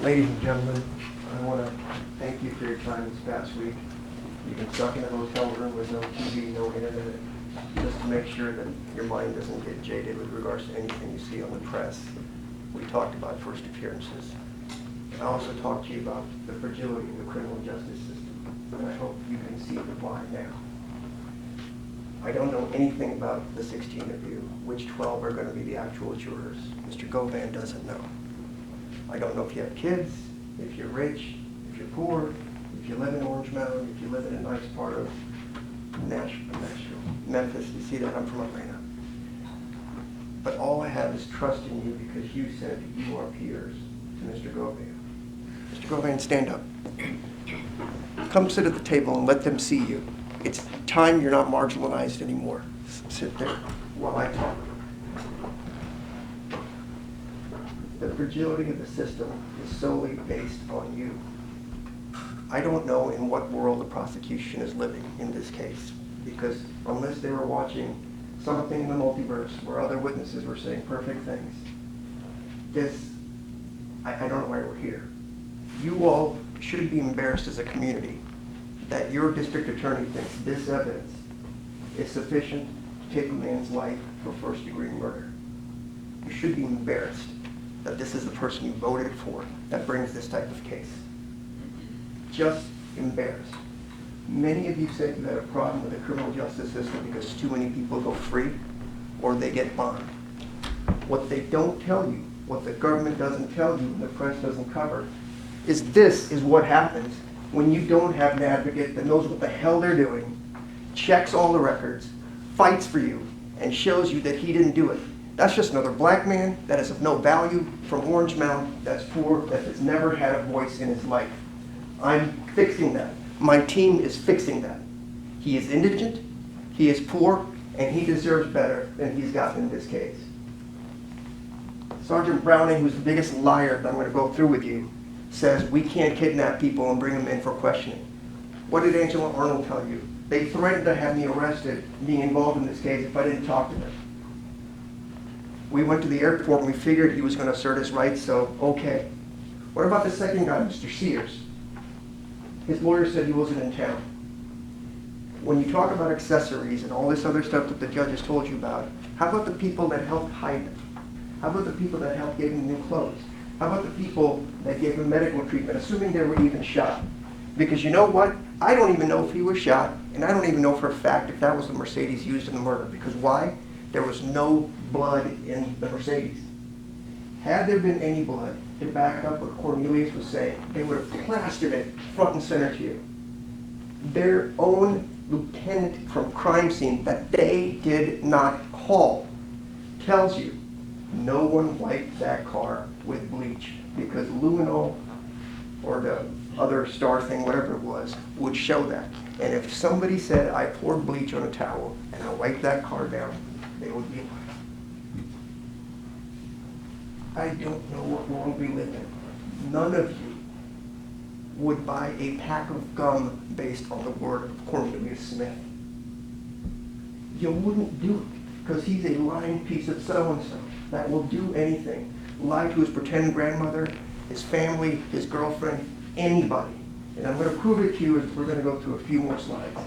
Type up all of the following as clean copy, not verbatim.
Ladies and gentlemen, I want to thank you for your time this past week. You've been stuck in a hotel room with no TV, no internet, just to make sure that your mind doesn't get jaded with regards to anything you see on the press. We talked about first appearances. I also talked to you about the fragility of the criminal justice system, and I hope you can see why now. I don't know anything about the 16 of you, which 12 are going to be the actual jurors. Mr. Govan doesn't know. I don't know if you have kids, if you're rich, if you're poor, if you live in Orange Mountain, if you live in a nice part of Memphis. You see that? I'm from Atlanta. But all I have is trust in you because you said you are peers to Mr. Govan. Mr. Govan, stand up. Come sit at the table and let them see you. It's time you're not marginalized anymore. Sit there while I talk. The fragility of the system is solely based on you. I don't know in what world the prosecution is living in this case, because unless they were watching something in the multiverse where other witnesses were saying perfect things, I don't know why we're here. You all should be embarrassed as a community that your district attorney thinks this evidence is sufficient to take a man's life for first-degree murder. You should be embarrassed that this is the person you voted for that brings this type of case. Just embarrassed. Many of you said you had a problem with the criminal justice system because too many people go free or they get bond. What they don't tell you, what the government doesn't tell you and the press doesn't cover, is this is what happens when you don't have an advocate that knows what the hell they're doing, checks all the records, fights for you, and shows you that he didn't do it. That's just another black man that is of no value from Orange Mountain, that's poor, that has never had a voice in his life. I'm fixing that. My team is fixing that. He is indigent, he is poor, and he deserves better than he's gotten in this case. Sergeant Browning, who's the biggest liar that I'm going to go through with you, says we can't kidnap people and bring them in for questioning. What did Angela Arnold tell you? They threatened to have me arrested, being involved in this case, if I didn't talk to them. We went to the airport and we figured he was going to assert his rights, so okay. What about the second guy, Mr. Sears? His lawyer said he wasn't in town. When you talk about accessories and all this other stuff that the judge has told you about, how about the people that helped hide them? How about the people that helped give him new clothes? How about the people that gave him medical treatment, assuming they were even shot? Because you know what? I don't even know if he was shot, and I don't even know for a fact if that was the Mercedes used in the murder. Because why? There was no blood in the Mercedes. Had there been any blood, to back up what Cornelius was saying, they would have plastered it front and center to you. Their own lieutenant from crime scene that they did not call tells you no one wiped that car with bleach because luminol or the other star thing, whatever it was, would show that. And if somebody said, I poured bleach on a towel and I wiped that car down, they would be lying. I don't know what world we live in. None of you would buy a pack of gum based on the word of Cornelius Smith. You wouldn't do it because he's a lying piece of so-and-so that will do anything. Lie to his pretend grandmother, his family, his girlfriend, anybody. And I'm going to prove it to you as we're going to go through a few more slides.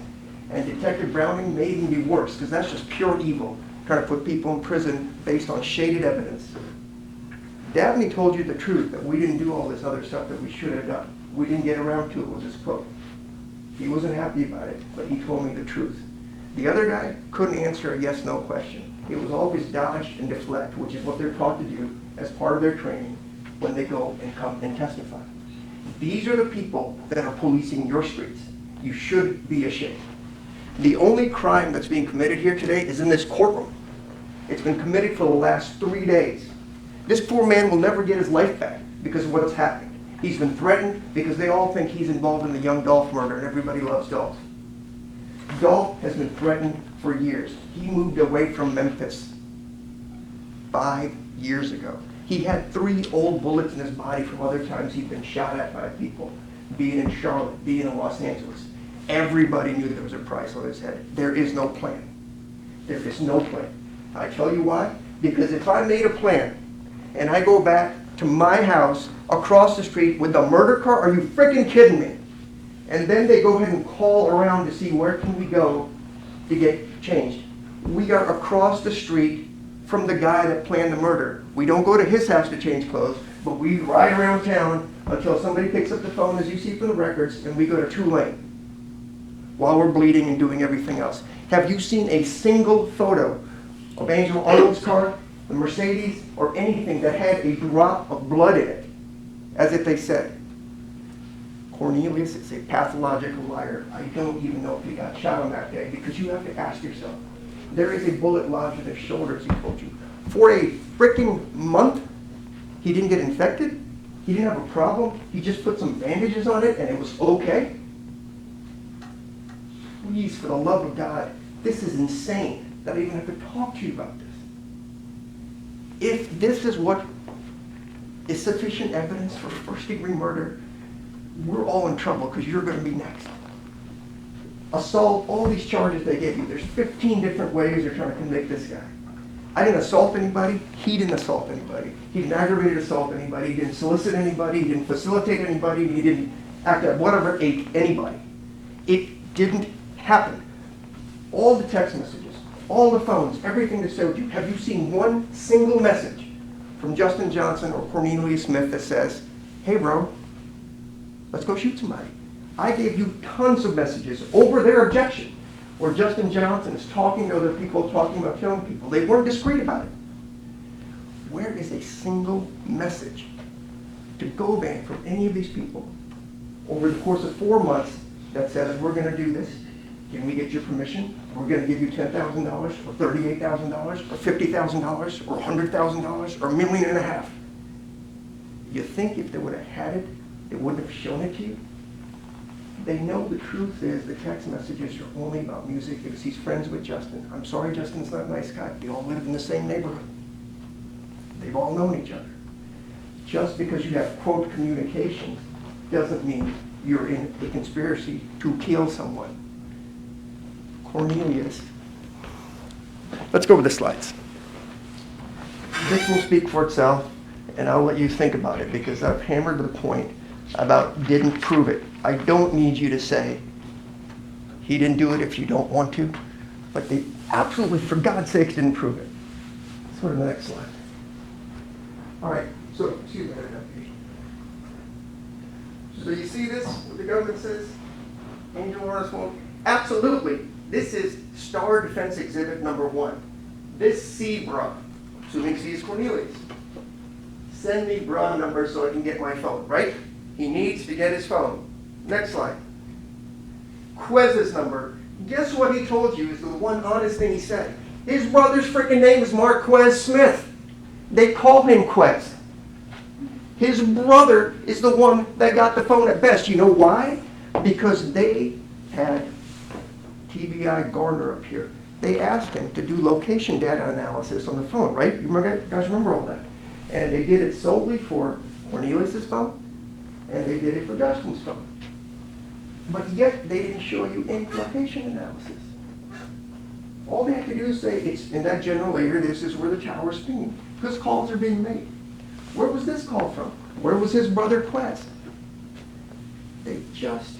And Detective Browning may even be worse because that's just pure evil, trying to put people in prison based on shaded evidence. Dabney told you the truth, that we didn't do all this other stuff that we should have done. We didn't get around to it, was his quote. He wasn't happy about it, but he told me the truth. The other guy couldn't answer a yes-no question. It was always dodge and deflect, which is what they're taught to do as part of their training when they go and come and testify. These are the people that are policing your streets. You should be ashamed. The only crime that's being committed here today is in this courtroom. It's been committed for the last 3 days. This poor man will never get his life back because of what's happened. He's been threatened because they all think he's involved in the Young Dolph murder and everybody loves Dolph. Dolph has been threatened for years. He moved away from Memphis 5 years ago. He had 3 old bullets in his body from other times he'd been shot at by people, being in Charlotte, being in Los Angeles. Everybody knew there was a price on his head. There is no plan. There is no plan. I tell you why? Because if I made a plan and I go back to my house across the street with the murder car? Are you freaking kidding me? And then they go ahead and call around to see where can we go to get changed. We are across the street from the guy that planned the murder. We don't go to his house to change clothes, but we ride around town until somebody picks up the phone, as you see from the records, and we go to 2-lane while we're bleeding and doing everything else. Have you seen a single photo of Angel Arnold's car, the Mercedes, or anything that had a drop of blood in it, as if they said? Cornelius is a pathological liar. I don't even know if he got shot on that day, because you have to ask yourself, there is a bullet lodged in his shoulders, he told you. For a freaking month, he didn't get infected? He didn't have a problem? He just put some bandages on it and it was okay? Please, for the love of God, this is insane that I even have to talk to you about this. If this is what is sufficient evidence for first-degree murder, we're all in trouble because you're going to be next. Assault, all these charges they gave you, there's 15 different ways they're trying to convict this guy. I didn't assault anybody, he didn't assault anybody. He didn't aggravated assault anybody, he didn't solicit anybody, he didn't facilitate anybody, he didn't act at whatever ate anybody. It didn't happen. All the text messages, all the phones, everything that showed you, have you seen one single message from Justin Johnson or Cornelius Smith that says, hey bro, let's go shoot somebody? I gave you tons of messages over their objection where Justin Johnson is talking to other people, talking about killing people. They weren't discreet about it. Where is a single message to Govan from any of these people over the course of 4 months that says, we're going to do this? Can we get your permission? We're going to give you $10,000 or $38,000 or $50,000 or $100,000 or $1.5 million. You think if they would have had it, they wouldn't have shown it to you? They know the truth is the text messages are only about music because he's friends with Justin. I'm sorry Justin's not a nice guy. They all live in the same neighborhood. They've all known each other. Just because you have, quote, communication doesn't mean you're in a conspiracy to kill someone. Cornelius. Let's go with the slides. This will speak for itself, and I'll let you think about it because I've hammered the point about didn't prove it. I don't need you to say he didn't do it if you don't want to, but they absolutely, for God's sakes, didn't prove it. Let's go to the next slide. All right, so, excuse me. So you see this, what the government says? Angel Arora's phone? Absolutely. This is Star Defense Exhibit number 1. This C, bruh, assuming C is Cornelius. Send me bruh number so I can get my phone, right? He needs to get his phone. Next slide. Quez's number. Guess what he told you is the one honest thing he said. His brother's freaking name is Marquez Smith. They call him Quez. His brother is the one that got the phone at best. You know why? Because they had TBI Gardner up here. They asked him to do location data analysis on the phone, right? You guys remember all that? And they did it solely for Cornelius's phone, and they did it for Justin's phone. But yet, they didn't show you any location analysis. All they had to do is say, it's in that general area, this is where the tower's being. Because calls are being made. Where was this call from? Where was his brother Quez? They just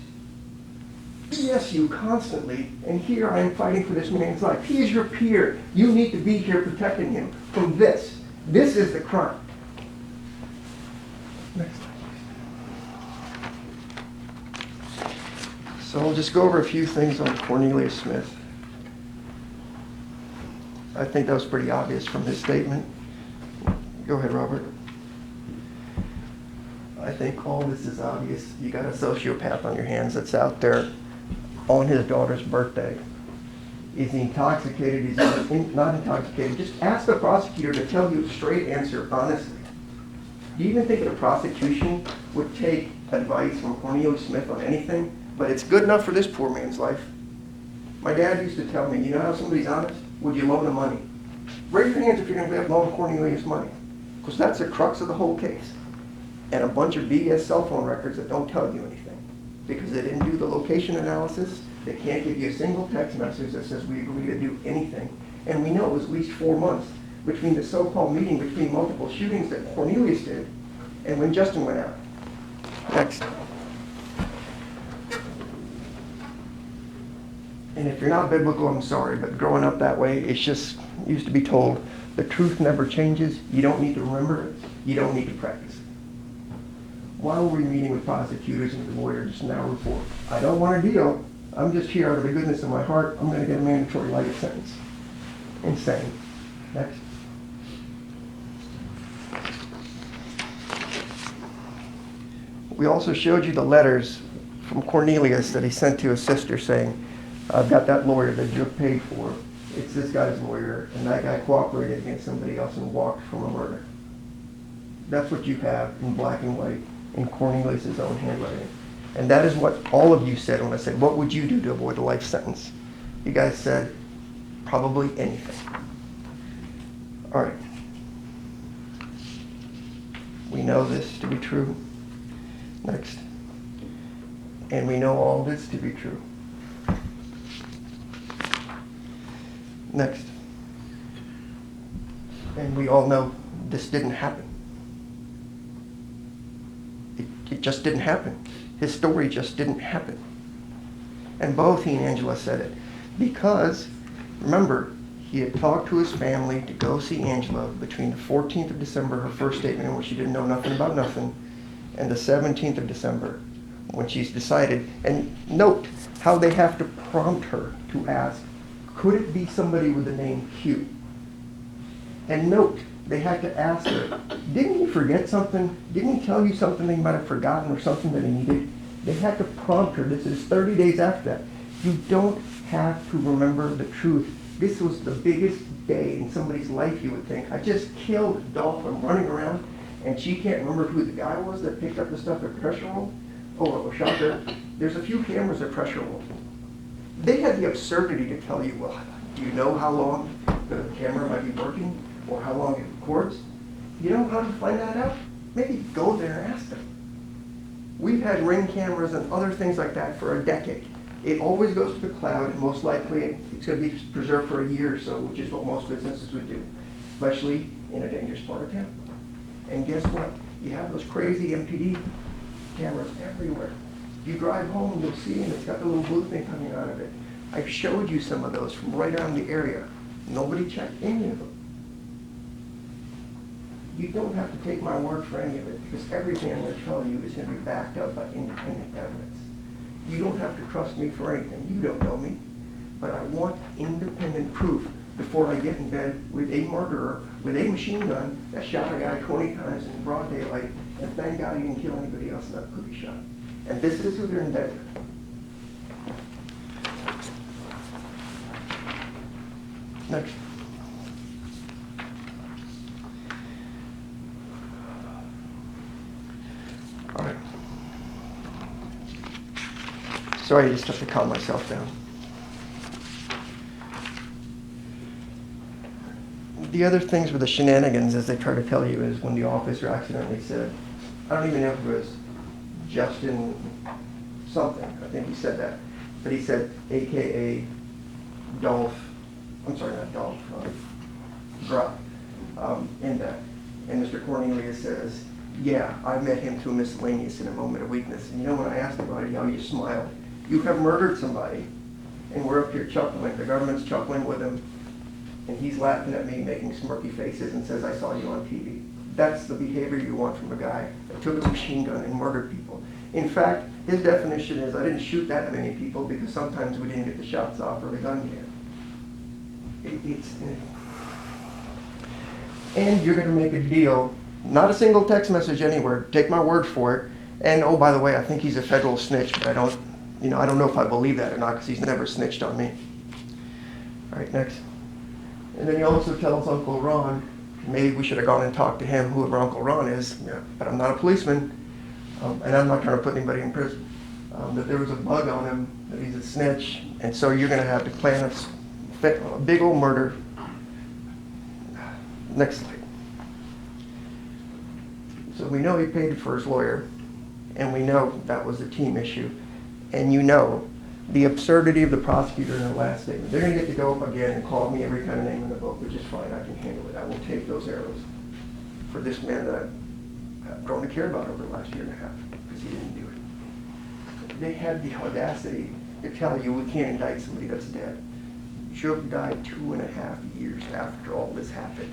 BS you constantly, and here I am fighting for this man's life. He is your peer. You need to be here protecting him from this. This is the crime. Next slide. So I'll just go over a few things on Cornelius Smith. I think that was pretty obvious from his statement. Go ahead, Robert. I think all this is obvious. You got a sociopath on your hands that's out there on his daughter's birthday. Is he intoxicated? Is he not intoxicated? Just ask the prosecutor to tell you a straight answer, honestly. Do you even think the prosecution would take advice from Cornelius Smith on anything? But it's good enough for this poor man's life. My dad used to tell me, you know how somebody's honest? Would you loan them money? Raise your hands if you're going to loan Cornelius money. Because that's the crux of the whole case. And a bunch of BS cell phone records that don't tell you anything. Because they didn't do the location analysis. They can't give you a single text message that says we agree to do anything. And we know it was at least 4 months between the so-called meeting between multiple shootings that Cornelius did And when Justin went out. Next. And if you're not biblical, I'm sorry, but growing up that way, it's just used to be told, the truth never changes. You don't need to remember it. You don't need to practice it. While we're meeting with prosecutors and the lawyers now report, I don't want a deal. I'm just here out of the goodness of my heart. I'm going to get a mandatory life sentence. Insane. Next. We also showed you the letters from Cornelius that he sent to his sister saying, I've got that lawyer that you paid for. It's this guy's lawyer, and that guy cooperated against somebody else and walked from a murder. That's what you have in black and white in Cornelius' own handwriting. And that is what all of you said when I said, what would you do to avoid a life sentence? You guys said, probably anything. All right. We know this to be true. Next. And we know all this to be true. Next. And we all know this didn't happen. It just didn't happen. His story just didn't happen. And both he and Angela said it. Because, remember, he had talked to his family to go see Angela between the 14th of December, her first statement in which she didn't know nothing about nothing, and the 17th of December, when she's decided. And note how they have to prompt her to ask, could it be somebody with the name Q? And note, they had to ask her, didn't he forget something? Didn't he tell you something that he might have forgotten or something that he needed? They had to prompt her. This is 30 days after that. You don't have to remember the truth. This was the biggest day in somebody's life, you would think. I just killed Dolph. I'm running around, and she can't remember who the guy was that picked up the stuff at pressure room. Oh, shocker. There's a few cameras at pressure room. They had the absurdity to tell you, well, do you know how long the camera might be working or how long it records? You know how to find that out? Maybe go there and ask them. We've had Ring cameras and other things like that for a decade. It always goes to the cloud, and most likely it's going to be preserved for a year or so, which is what most businesses would do, especially in a dangerous part of town. And guess what? You have those crazy MPD cameras everywhere. You drive home, you'll see, and it's got the little blue thing coming out of it. I've showed you some of those from right around the area. Nobody checked any of them. You don't have to take my word for any of it, because everything I'm going to tell you is going to be backed up by independent evidence. You don't have to trust me for anything. You don't know me. But I want independent proof before I get in bed with a murderer with a machine gun that shot a guy 20 times in broad daylight, and thank God he didn't kill anybody else in that cookie shot. And this is who they're in bed with. Next. All right. Sorry, I just have to calm myself down. The other things with the shenanigans, as they try to tell you, is when the officer accidentally said, I don't even know if it was Justin something, I think he said that, but he said AKA Dolph, I'm sorry, not Dolph, Grubb, in that. And Mr. Cornelius says, yeah, I met him through miscellaneous in a moment of weakness. And you know, when I asked about it, how you smiled. You have murdered somebody, and we're up here chuckling. The government's chuckling with him, and he's laughing at me, making smirky faces, and says, I saw you on TV. That's the behavior you want from a guy that took a machine gun and murdered people. In fact, his definition is, I didn't shoot that many people because sometimes we didn't get the shots off or the gun yet. And you're going to make a deal, not a single text message anywhere, take my word for it. And oh, by the way, I think he's a federal snitch, but I don't know if I believe that or not, because he's never snitched on me. All right, next. And then he also tells Uncle Ron, maybe we should have gone and talked to him, whoever Uncle Ron is, yeah, but I'm not a policeman, and I'm not trying to put anybody in prison. That there was a bug on him, that he's a snitch, and so you're going to have to plan a big old murder. Next slide. So we know he paid for his lawyer, and we know that was a team issue, and you know the absurdity of the prosecutor in the last statement. They're going to get to go up again and call me every kind of name in the book, which is fine. I can handle it. I will take those arrows for this man that have grown to care about over the last year and a half because he didn't do it. They had the audacity to tell you we can't indict somebody that's dead. Jook died 2.5 years after all this happened.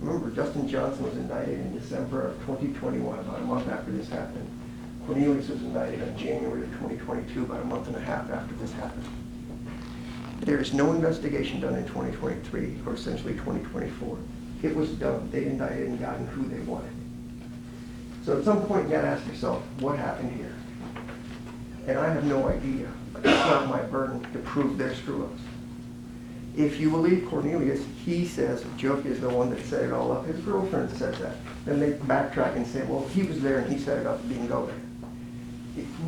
Remember, Justin Johnson was indicted in December of 2021, about a month after this happened. Cornelius was indicted in January of 2022, about a month and a half after this happened. There is no investigation done in 2023, or essentially 2024. It was done. They indicted and gotten who they wanted. So at some point you gotta ask yourself, what happened here? And I have no idea, but it's not my burden to prove their screw-ups. If you believe Cornelius, he says Jook is the one that set it all up. His girlfriend says that. Then they backtrack and say, well, he was there and he set it up, didn't go there.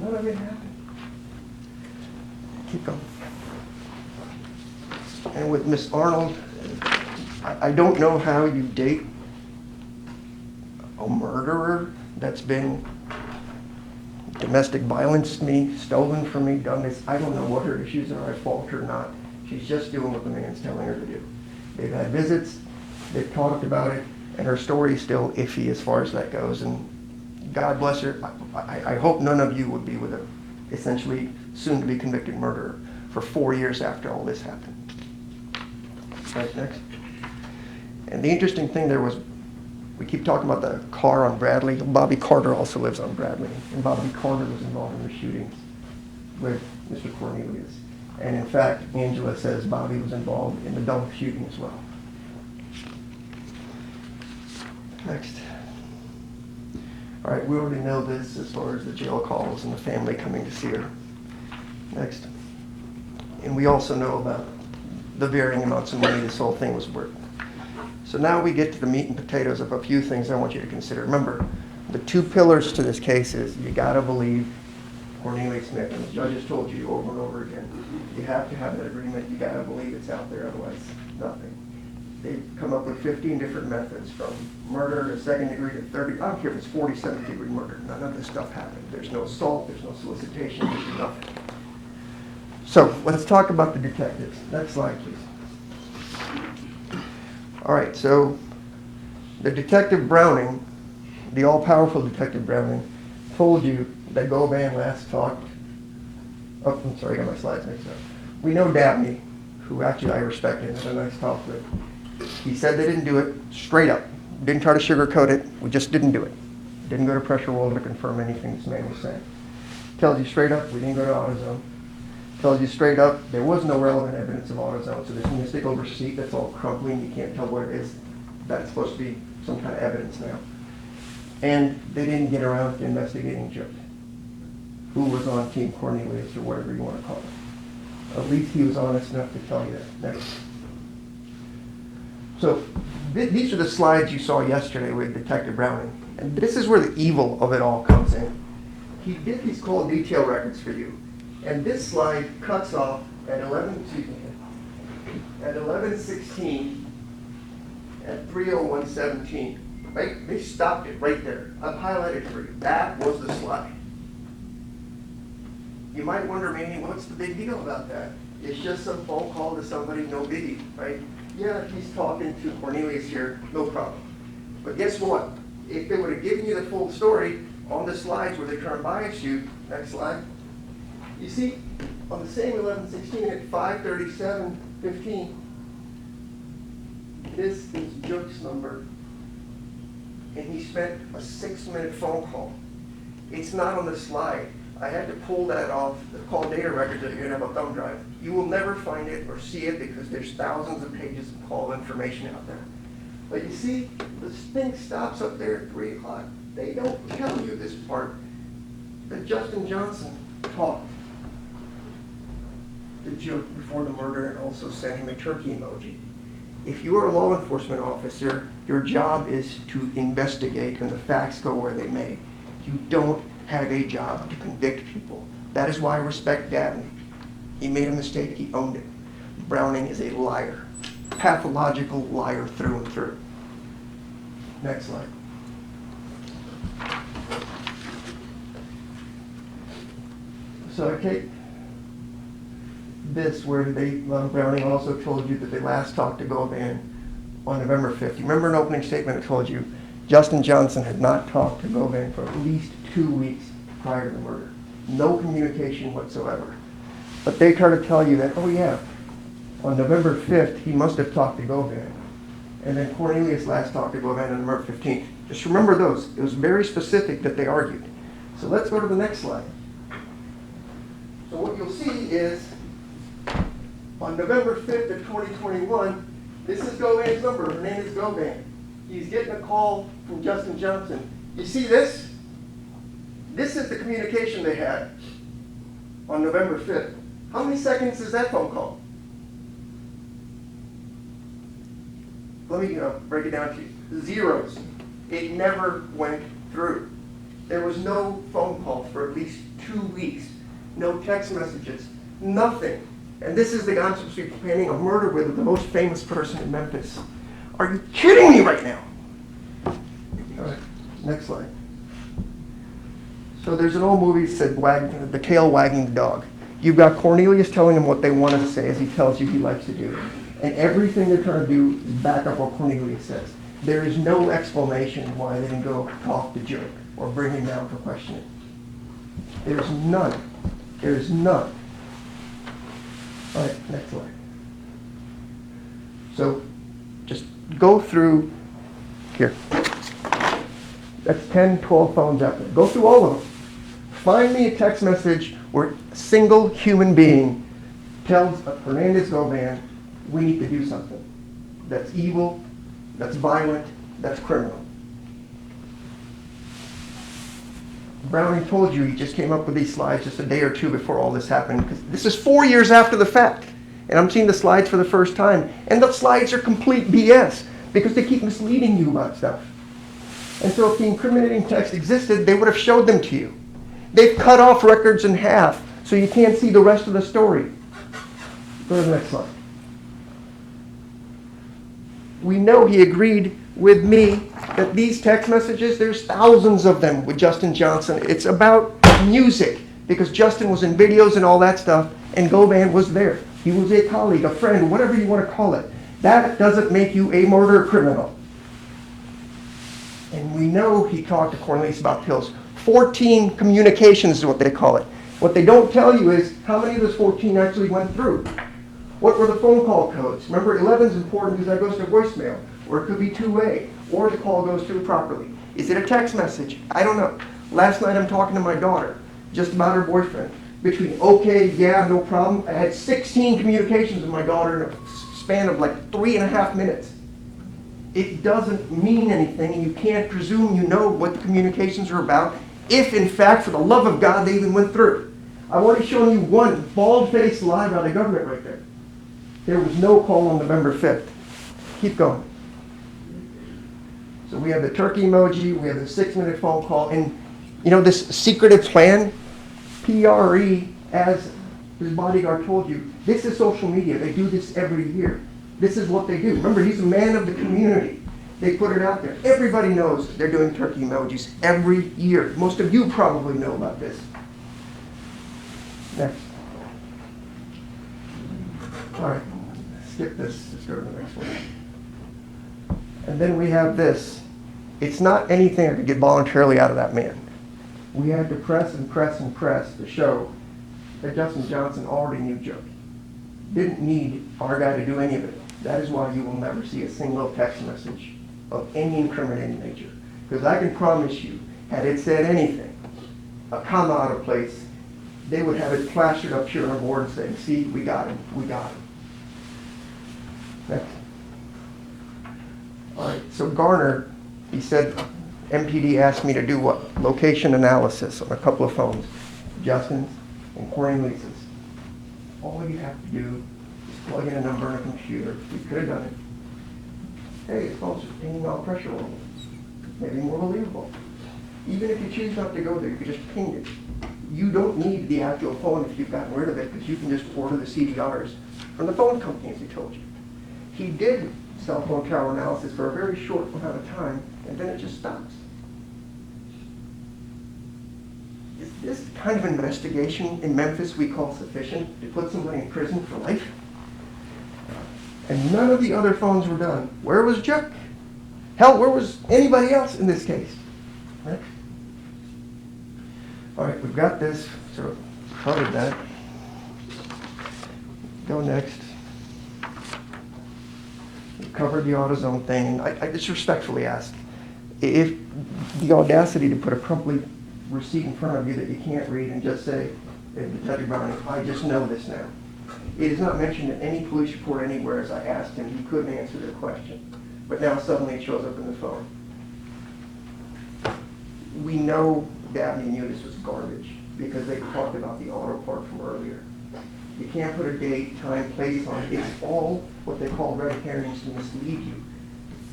None of it happened. Keep going. And with Miss Arnold, I don't know how you date a murderer that's been domestic violence me, stolen from me, done this. I don't know what her issues are, I fault her not. She's just doing what the man's telling her to do. They've had visits, they've talked about it, and her story's still iffy as far as that goes. And God bless her. I hope none of you would be with a essentially soon-to-be convicted murderer for 4 years after all this happened. Right, next. And the interesting thing there was, we keep talking about the car on Bradley. Bobby Carter also lives on Bradley, and Bobby Carter was involved in the shootings with Mr. Cornelius. And in fact, Angela says Bobby was involved in the Dolph shooting as well. Next. All right, we already know this as far as the jail calls and the family coming to see her. Next. And we also know about the varying amounts of money this whole thing was worth. So now we get to the meat and potatoes of a few things I want you to consider. Remember, the two pillars to this case is you gotta believe Cornelius Smith, and the judges told you over and over again, you have to have that agreement, you gotta believe it's out there, otherwise nothing. They've come up with 15 different methods, from murder to second degree to 30, I don't care if it's 47th degree murder, none of this stuff happened. There's no assault, there's no solicitation, there's nothing. So let's talk about the detectives. Next slide, please. All right, so the Detective Browning, the all-powerful Detective Browning, told you that Govan last talked. Oh, I'm sorry, I got my slides mixed up. We know Dabney, who actually I respect and had a nice talk with. He said they didn't do it straight up. Didn't try to sugarcoat it. We just didn't do it. Didn't go to pressure roll to confirm anything this man was saying. Tells you straight up, we didn't go to AutoZone. Tells you straight up, there was no relevant evidence of AutoZone. So this mystical receipt that's all crumbling, you can't tell what it is. That's supposed to be some kind of evidence now. And they didn't get around to investigating Jook, who was on Team Cornelius or whatever you want to call it. At least he was honest enough to tell you that. Next. So these are the slides you saw yesterday with Detective Browning. And this is where the evil of it all comes in. He did these call detail records for you. And this slide cuts off at 11:16 at 3:01:17. Right? They stopped it right there. I've highlighted for you. That was the slide. You might wonder, Manny, what's the big deal about that? It's just some phone call to somebody, no biggie, right? Yeah, he's talking to Cornelius here, no problem. But guess what? If they would have given you the full story on the slides where they try and bias you, next slide, you see, on the same 11:16 at 5:37:15, this is Jook's number, and he spent a 6-minute phone call. It's not on the slide. I had to pull that off the call data records that you're gonna have a thumb drive. You will never find it or see it because there's thousands of pages of call information out there. But you see, this thing stops up there at 3 o'clock. They don't tell you this part, that Justin Johnson talked to Jook before the murder and also sent him a turkey emoji. If you are a law enforcement officer, your job is to investigate and the facts go where they may. You don't have a job to convict people. That is why I respect Dabney. He made a mistake, he owned it. Browning is a liar, pathological liar through and through. Next slide. So I take this where Browning also told you that they last talked to Govan on November 5th. You remember an opening statement that told you Justin Johnson had not talked to Govan for at least 2 weeks prior to the murder. No communication whatsoever. But they try to tell you that, oh yeah, on November 5th, he must have talked to Govan. And then Cornelius last talked to Govan on November 15th. Just remember those. It was very specific that they argued. So let's go to the next slide. So what you'll see is, on November 5th of 2021, this is Govan's number, Hernandez Govan. He's getting a call from Justin Johnson. You see this? This is the communication they had on November 5th. How many seconds is that phone call? Let me break it down to you. Zeros. It never went through. There was no phone call for at least 2 weeks. No text messages. Nothing. And this is the guy I'm supposed to be planning a murder with the most famous person in Memphis. Are you kidding me right now? All right, next slide. So there's an old movie that said the tail wagging the dog. You've got Cornelius telling him what they want to say, as he tells you he likes to do. And everything they're trying to do is back up what Cornelius says. There is no explanation why they didn't go talk to Joe or bring him down for questioning. There's none. There's none. All right, next slide. So just go through here. That's 10, 12 phones out there. Go through all of them. Find me a text message where a single human being tells Hernandez Govan, we need to do something. That's evil, that's violent, that's criminal. Browning told you he just came up with these slides just a day or two before all this happened, because this is 4 years after the fact. And I'm seeing the slides for the first time. And the slides are complete BS, because they keep misleading you about stuff. And so if the incriminating text existed, they would have showed them to you. They've cut off records in half, so you can't see the rest of the story. Go to the next slide. We know he agreed with me that these text messages, there's thousands of them with Justin Johnson. It's about music, because Justin was in videos and all that stuff, and Govan was there. He was a colleague, a friend, whatever you want to call it. That doesn't make you a murder criminal. And we know he talked to Cornelius about pills. 14 communications is what they call it. What they don't tell you is how many of those 14 actually went through. What were the phone call codes? Remember, 11 is important because that goes to voicemail, or it could be two-way, or the call goes through properly. Is it a text message? I don't know. Last night I'm talking to my daughter just about her boyfriend. Between okay, yeah, no problem, I had 16 communications with my daughter in a span of like 3.5 minutes. It doesn't mean anything, and you can't presume you know what the communications are about if, in fact, for the love of God, they even went through. I've already shown you one bald-faced lie by the government right there. There was no call on November 5th. Keep going. So we have the turkey emoji, we have the 6-minute phone call, and you know this secretive plan, PRE, as his bodyguard told you, this is social media. They do this every year. This is what they do. Remember, he's a man of the community. They put it out there. Everybody knows they're doing turkey emojis every year. Most of you probably know about this. Next. All right, skip this. Let's go to the next one. And then we have this. It's not anything I could get voluntarily out of that man. We had to press and press and press to show that Justin Johnson already knew Joe. Didn't need our guy to do any of it. That is why you will never see a single text message of any incriminating nature. Because I can promise you, had it said anything, a comma out of place, they would have it plastered up here on a board saying, see, we got him, we got him. Next. All right, so Garner, he said, MPD asked me to do what? Location analysis on a couple of phones, Justin's and Cornelius's. All you have to do is plug in a number in a computer. We could have done it. Hey, the phone's pinging all pressure levels. Maybe more believable. Even if you choose not to go there, you could just ping it. You don't need the actual phone if you've gotten rid of it, because you can just order the CDRs from the phone company, as he told you. He did cell phone tower analysis for a very short amount of time, and then it just stops. Is this the kind of investigation in Memphis we call sufficient to put somebody in prison for life? And none of the other phones were done. Where was Chuck? Hell, where was anybody else in this case? Right? All right, we've got this, so covered that. Go next. We've covered the AutoZone thing. I just respectfully ask, if the audacity to put a crumpled receipt in front of you that you can't read and just say, Detective Browning, I just know this now. It is not mentioned in any police report anywhere. As I asked him, he couldn't answer the question. But now suddenly it shows up in the phone. We know Dabney and Eunice was garbage because they talked about the auto part from earlier. You can't put a date, time, place on it. It's all what they call red herrings to mislead you.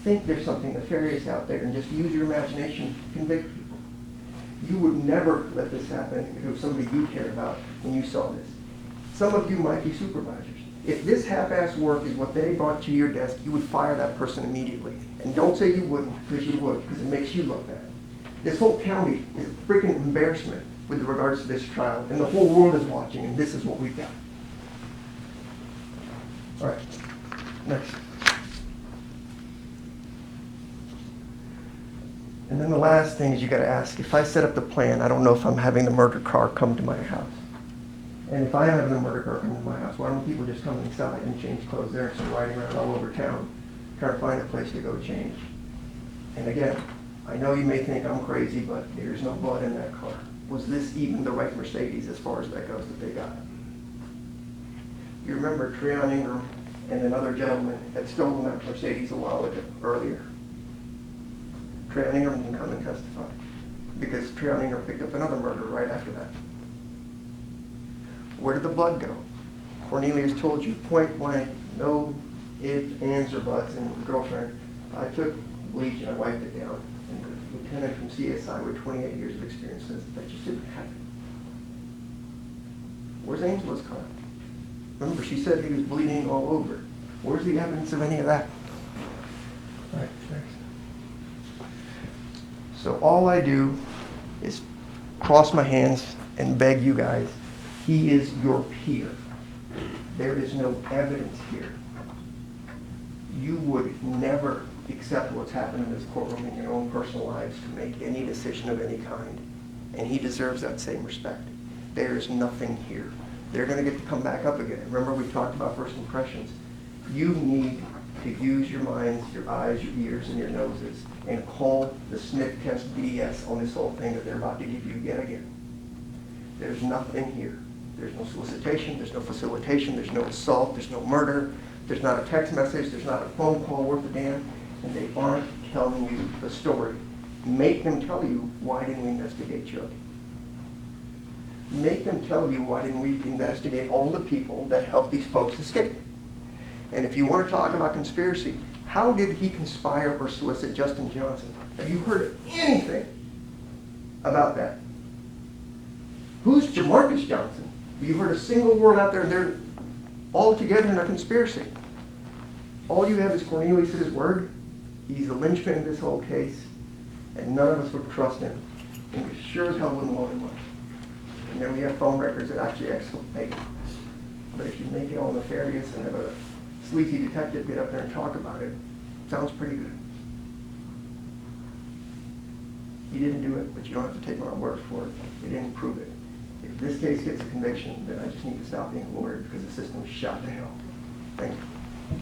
Think there's something nefarious out there and just use your imagination to convict people. You would never let this happen if it was somebody you cared about when you saw this. Some of you might be supervisors. If this half-assed work is what they brought to your desk, you would fire that person immediately. And don't say you wouldn't, because you would, because it makes you look bad. This whole county is a freaking embarrassment with regards to this trial, and the whole world is watching, and this is what we've got. All right, next. And then the last thing is you got to ask, if I set up the plan, I don't know if I'm having the murder car come to my house. And if I am having the murder car come to my house, why don't people just come inside and change clothes there instead of riding around all over town trying to find a place to go change? And again, I know you may think I'm crazy, but there's no blood in that car. Was this even the right Mercedes as far as that goes that they got? You remember Treon Ingram and another gentleman had stolen that Mercedes a while earlier. Treon Ingram can come and testify because Treon Ingram picked up another murder right after that. Where did the blood go? Cornelius told you point blank, no ifs, ands, or buts, and his girlfriend, I took bleach and I wiped it down. And the lieutenant from CSI with 28 years of experience says that just didn't happen. Where's Angela's car? Remember, she said he was bleeding all over. Where's the evidence of any of that? All right, next. So all I do is cross my hands and beg you guys, he is your peer. There is no evidence here. You would never accept what's happened in this courtroom in your own personal lives to make any decision of any kind. And he deserves that same respect. There is nothing here. They're going to get to come back up again. Remember, we talked about first impressions. You need to use your minds, your eyes, your ears, and your noses and call the sniff test BS on this whole thing that they're about to give you yet again. There's nothing here. There's no solicitation, there's no facilitation, there's no assault, there's no murder, there's not a text message, there's not a phone call worth a damn, and they aren't telling you the story. Make them tell you, why didn't we investigate Chuck? Make them tell you, why didn't we investigate all the people that helped these folks escape? And if you want to talk about conspiracy, how did he conspire or solicit Justin Johnson? Have you heard anything about that? Who's Jamarcus Johnson? Have you heard a single word out there? They're all together in a conspiracy. All you have is Cornelius' word. He's the linchpin in this whole case, and none of us would trust him. And we sure as hell wouldn't loan him money. And then we have phone records that actually exculpate him. But if you make it all nefarious and have a sleazy detective get up there and talk about it, sounds pretty good. He didn't do it, but you don't have to take my word for it. He didn't prove it. If this case gets a conviction, then I just need to stop being a lawyer because the system is shot to hell. Thank you.